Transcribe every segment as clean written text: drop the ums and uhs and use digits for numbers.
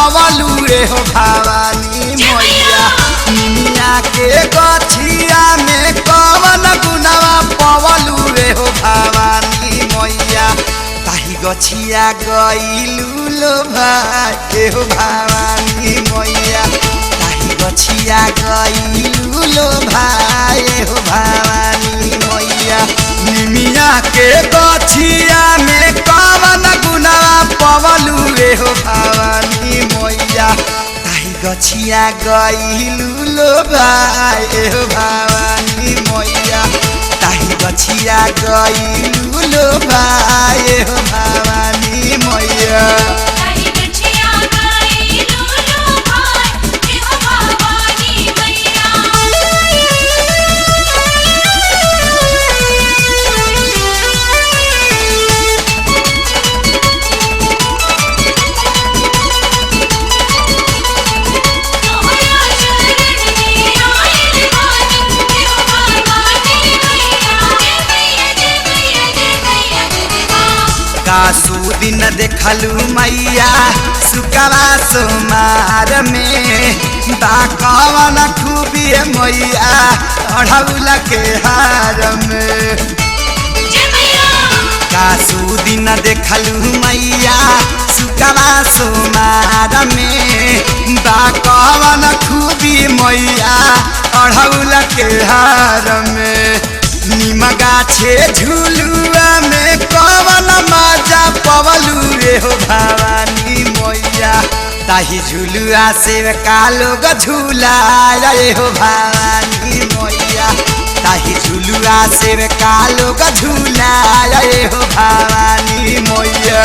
पवलू रे हो भवानी मैया निमिया के गछिया में कवन गुनावा पवलू रे हो भवानी मैया ताही गछिया गइलू लो भाई हो भवानी मैया ताही गछिया गइलू लो भाई हो भवानी मैया निमिया के गछिया में कवन गुनावा पवलू रे हो भवानी मैया ताही गछिया गइलू लो भाई हो भवानी मैया ताही गछिया गइलू लो भाई हो भवानी मैया सुदिन देखलू मैया सुकरा सोमार में बाकवन खूबी मैया अढ़ौल के हार में सुदिन देखलू मैया सुकरा सोमार में बाकवन खूबी मैया अढ़ौल के हार में निमगा छे झुलुआ में कवन मजा पवलू रे हो भवानी मैया ताही झुलुआ से कालोग झूला रे हो भवानी मैया ताही झुलुआ से कालोग झूला रे हो भवानी मैया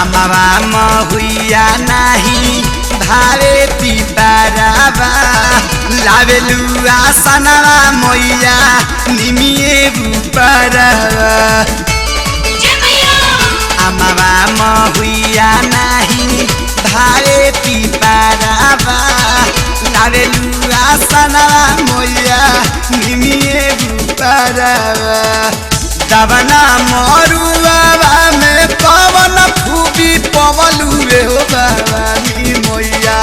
अमवा महुइया नाही भावे पिपरावा लावेलु आसनवा मैया निमिए बुपरावा अमवा महुइया नाही भावे पिपरावा लावेलु आसनवा मैया निमिए बुपरावा दबना मरुआ में पवन खूबी पवलू रे हो भवानी मैया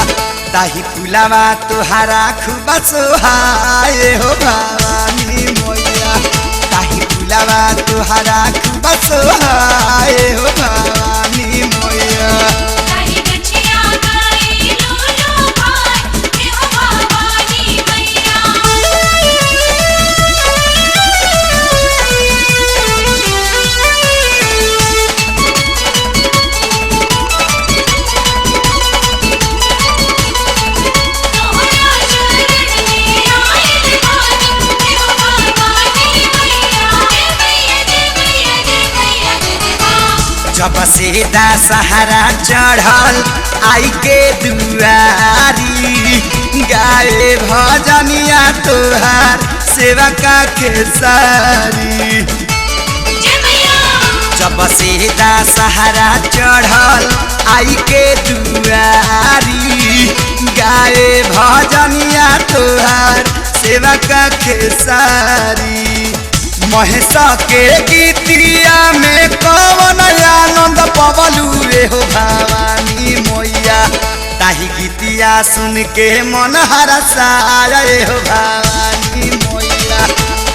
ताही फुलावा तोहारा खूब सोहाए हो भवानी मैया ताही फुलावा तोहारा खूब सोहाए हो भवानी मैया जब से दशहरा चढ़ल आई के दुआरी गाए भजनिया तोहार सेवका खेसारी जब से दशहरा चढ़ल आई के दुआरी गाए भजनिया तोहार सेवका खेसारी महेशा के गीतिया में कवन आनंद पवलू रे हो भवानी मैया ताही गीतिया सुन के मन हरसाए रे हो भवानी मैया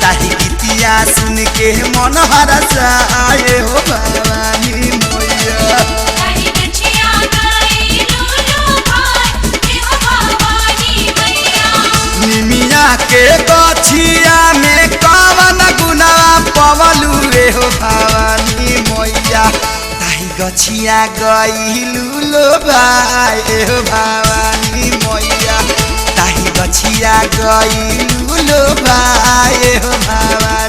ताही गीतिया सुन के मन हरसाए हो भवानी मैया निमिया के गछिया में कवन गुनावा पवलू रे हो भवानी मैया ताही गछिया गइलू लो भाई हो भवानी मैया ताही गछिया गइलू लो भाई हो भवानी।